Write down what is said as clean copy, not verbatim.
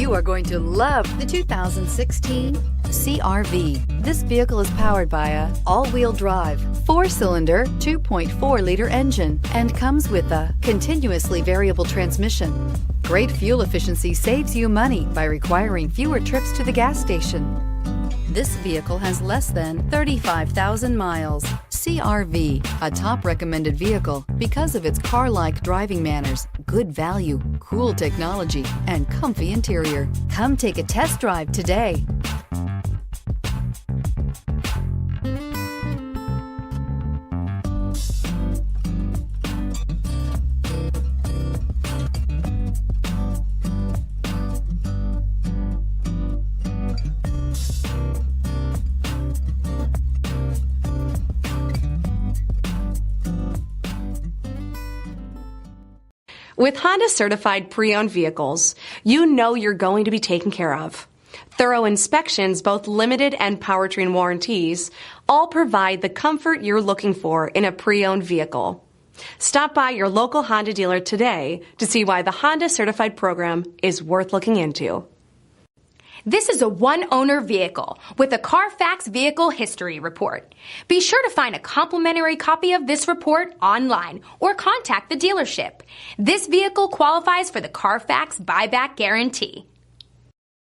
You are going to love the 2016 CR-V. This vehicle is powered by a all-wheel drive, 4-cylinder, 2.4-liter engine and comes with a continuously variable transmission. Great fuel efficiency saves you money by requiring fewer trips to the gas station. This vehicle has less than 35,000 miles. CR-V, a top recommended vehicle because of its car-like driving manners, good value, cool technology, and comfy interior. Come take a test drive today. With Honda certified pre-owned vehicles, you know you're going to be taken care of. Thorough inspections, both limited and powertrain warranties, all provide the comfort you're looking for in a pre-owned vehicle. Stop by your local Honda dealer today to see why the Honda certified program is worth looking into. This is a one-owner vehicle with a CARFAX Vehicle History Report. Be sure to find a complimentary copy of this report online or contact the dealership. This vehicle qualifies for the CARFAX Buyback Guarantee.